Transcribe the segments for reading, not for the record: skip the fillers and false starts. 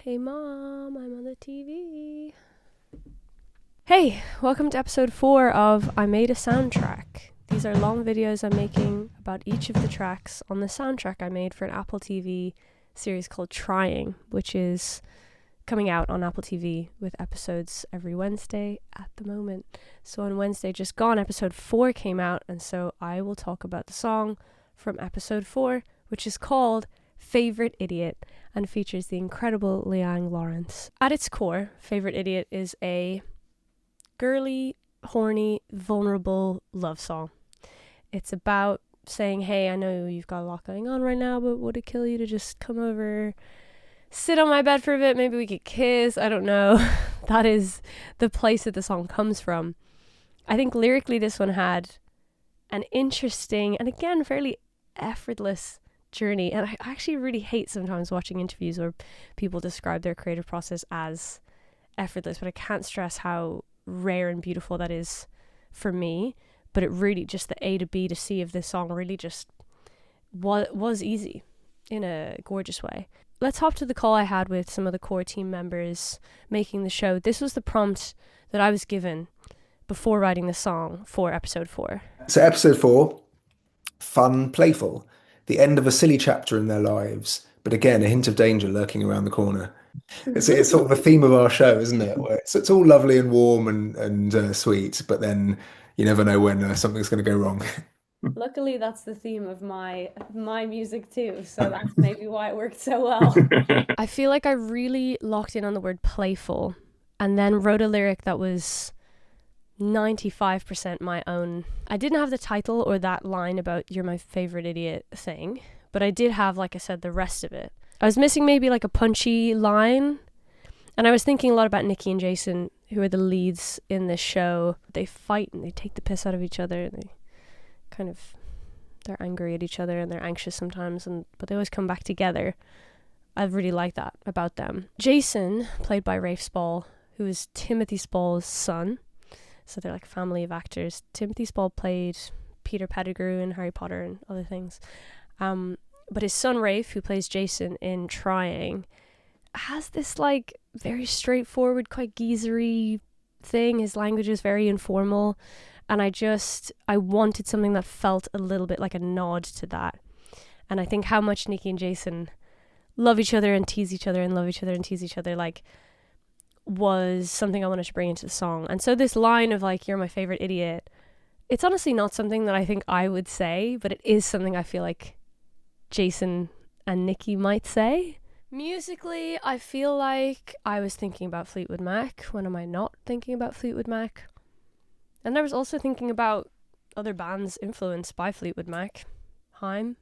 Hey mom, I'm on the TV. Hey, welcome to episode 4 of I Made a Soundtrack. These are long videos I'm making about each of the tracks on the soundtrack I made for an Apple TV series called Trying, which is coming out on Apple TV with episodes every Wednesday at the moment. So on Wednesday just gone, episode 4 came out, and so I will talk about the song from episode 4, which is called Favorite Idiot and features the incredible Liang Lawrence. At its core, Favorite Idiot is a girly, horny, vulnerable love song. It's about saying, hey, I know you've got a lot going on right now, but would it kill you to just come over, sit on my bed for a bit, maybe we could kiss? I don't know. That is the place that the song comes from. I think lyrically this one had an interesting and again fairly effortless journey, and I actually really hate sometimes watching interviews where people describe their creative process as effortless, but I can't stress how rare and beautiful that is for me. But it really, just the A to B to C of this song really just was easy in a gorgeous way. Let's hop to the call I had with some of the core team members making the show. This was the prompt that I was given before writing the song for episode 4. So episode 4, fun, playful, the end of a silly chapter in their lives, but again, a hint of danger lurking around the corner. It's sort of the theme of our show, isn't it? Where it's all lovely and warm and sweet, but then you never know when something's going to go wrong. Luckily, that's the theme of my music too, so that's maybe why it worked so well. I feel like I really locked in on the word playful and then wrote a lyric that was 95% my own. I didn't have the title or that line about you're my favorite idiot thing, but I did have, like I said, the rest of it. I was missing maybe like a punchy line, and I was thinking a lot about Nikki and Jason, who are the leads in this show. They fight and they take the piss out of each other, and they're angry at each other and they're anxious sometimes, but they always come back together. I really like that about them. Jason, played by Rafe Spall, who is Timothy Spall's son. So they're like a family of actors. Timothy Spall played Peter Pettigrew in Harry Potter and other things. But his son Rafe, who plays Jason in Trying, has this like very straightforward, quite geezery thing. His language is very informal. And I wanted something that felt a little bit like a nod to that. And I think how much Nikki and Jason love each other and tease each other and love each other and tease each other, like, was something I wanted to bring into the song. And so this line of like, you're my favorite idiot, it's honestly not something that I think I would say, but it is something I feel like Jason and Nikki might say. Musically, I feel like I was thinking about Fleetwood Mac. When am I not thinking about Fleetwood Mac? And I was also thinking about other bands influenced by Fleetwood Mac. Haim,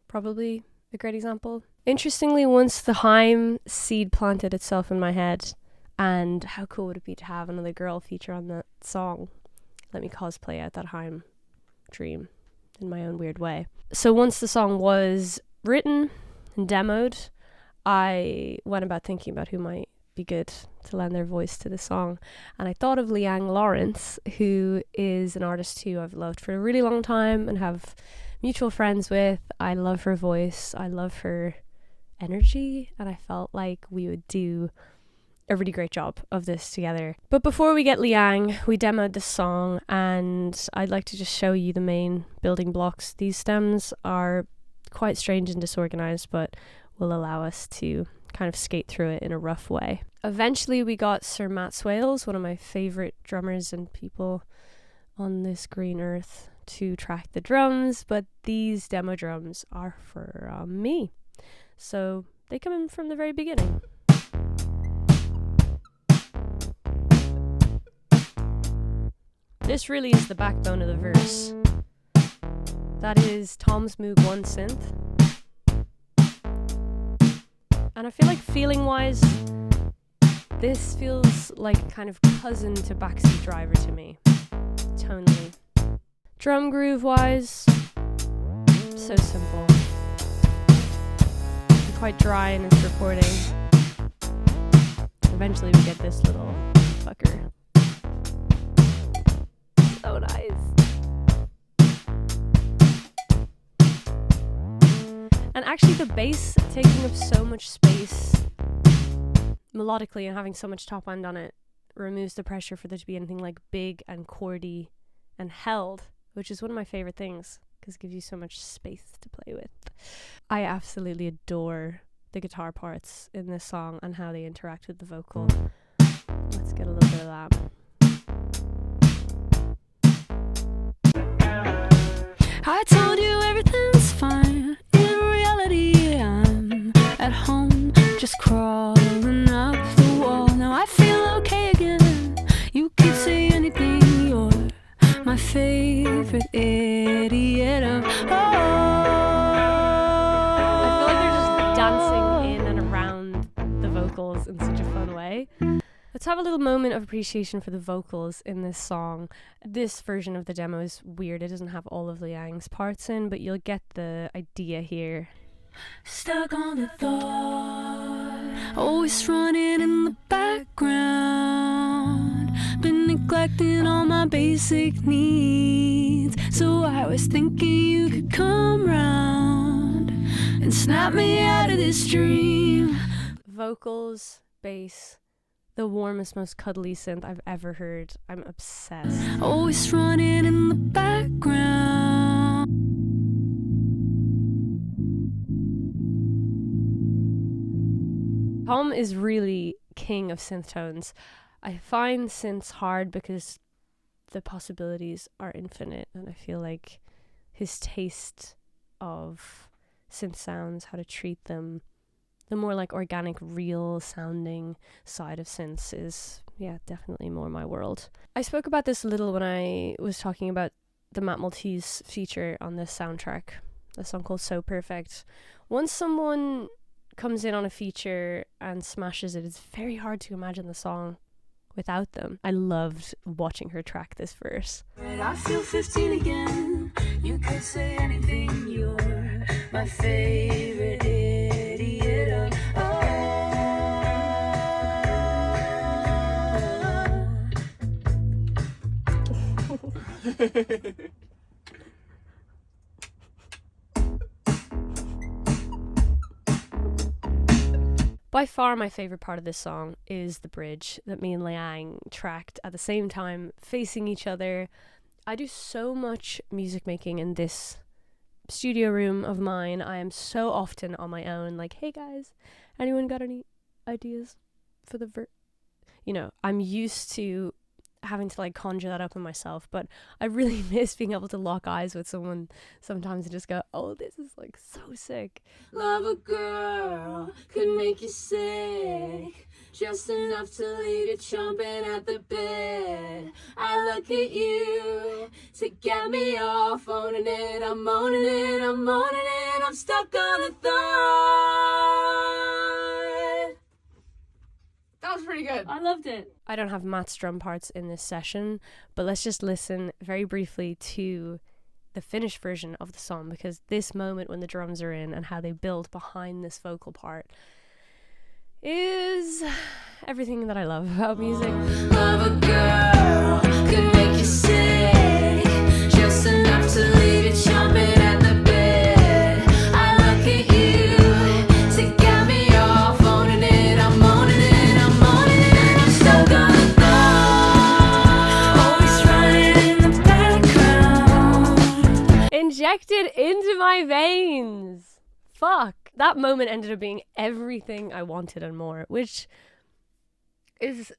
probably a great example. Interestingly, once the Haim seed planted itself in my head, and how cool would it be to have another girl feature on that song? Let me cosplay out that Haim dream in my own weird way. So once the song was written and demoed, I went about thinking about who might be good to lend their voice to the song. And I thought of Liang Lawrence, who is an artist who I've loved for a really long time and have mutual friends with. I love her voice. I love her energy. And I felt like we would do a really great job of this together. But before we get Liang, we demoed the song, and I'd like to just show you the main building blocks. These stems are quite strange and disorganized, but will allow us to kind of skate through it in a rough way. Eventually we got Sir Matt Swales, one of my favorite drummers and people on this green earth, to track the drums, but these demo drums are for me. So they come in from the very beginning. This really is the backbone of the verse. That is Tom's Moog 1 synth. And I feel like feeling-wise, this feels like a kind of cousin to Backseat Driver to me, tonally. Drum groove-wise, so simple. And quite dry in its recording. Eventually we get this little fucker. So nice. And actually the bass taking up so much space melodically, and having so much top end on it removes the pressure for there to be anything like big and chordy and held, which is one of my favorite things because it gives you so much space to play with. I absolutely adore the guitar parts in this song and how they interact with the vocal. Let's get a little bit of that. I told you everything's fine. In reality, I'm at home, just crawling up the wall. Now I feel okay again. You could say anything, you're my favorite idiot of all. I feel like they're just dancing in and around the vocals in such a fun way. Let's have a little moment of appreciation for the vocals in this song. This version of the demo is weird. It doesn't have all of Liang's parts in, but you'll get the idea here. Stuck on the thought, always running in the background, been neglecting all my basic needs. So I was thinking you could come round and snap me out of this dream. Vocals, bass, the warmest, most cuddly synth I've ever heard. I'm obsessed. Always running in the background. Tom is really king of synth tones. I find synths hard because the possibilities are infinite, and I feel like his taste of synth sounds, how to treat them, the more like organic, real sounding side of synths is, yeah, definitely more my world. I spoke about this a little when I was talking about the Matt Maltese feature on this soundtrack, a song called So Perfect. Once someone comes in on a feature and smashes it, it's very hard to imagine the song without them. I loved watching her track this verse. I feel 15 again. You could say anything, you're my favorite idiot of all. By far my favourite part of this song is the bridge that me and Liang tracked at the same time, facing each other. I do so much music making in this studio room of mine. I am so often on my own, like, hey guys, anyone got any ideas for the I'm used to having to like conjure that up in myself, but I really miss being able to lock eyes with someone sometimes and just go, oh, this is like so sick. Love a girl could make you sick, just enough to leave you chomping at the bit. I look at you to get me off, owning it, I'm owning it, I'm owning it, I'm stuck on a thought. That was pretty good. I loved it. I don't have Matt's drum parts in this session, but let's just listen very briefly to the finished version of the song, because this moment when the drums are in and how they build behind this vocal part is everything that I love about music. Love a girl could make you sick, just enough to leave you chomping at the bit. I look at you to get me off, owning it, I'm owning it, I'm owning it, I'm stuck on the thought, always running in the background, injected into my veins. Fuck. That moment ended up being everything I wanted and more, which is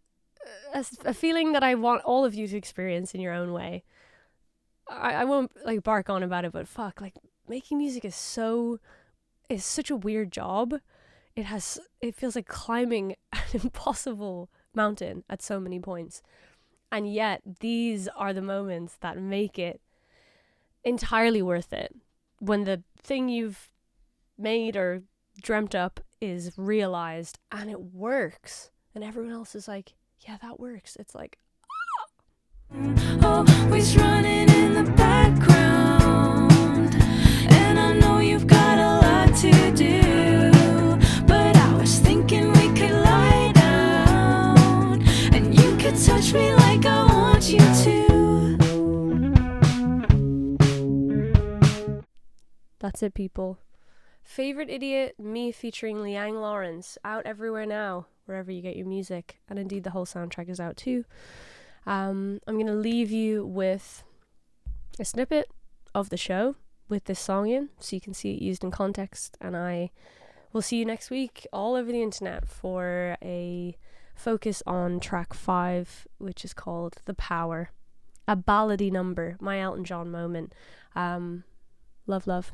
a feeling that I want all of you to experience in your own way. I won't like bark on about it, but fuck, like making music is such a weird job. It feels like climbing an impossible mountain at so many points. And yet these are the moments that make it entirely worth it. When the thing you've made or dreamt up is realized and it works, and everyone else is like, yeah, that works. It's like, always running in the background, and I know you've got a lot to do, but I was thinking we could lie down and you could touch me like I want you to. That's it, people. Favorite Idiot, me featuring Liang Lawrence, out everywhere now, wherever you get your music, and indeed the whole soundtrack is out too. I'm going to leave you with a snippet of the show with this song in, so you can see it used in context, and I will see you next week all over the internet for a focus on track 5, which is called The Power, a ballady number, my Elton John moment. Love.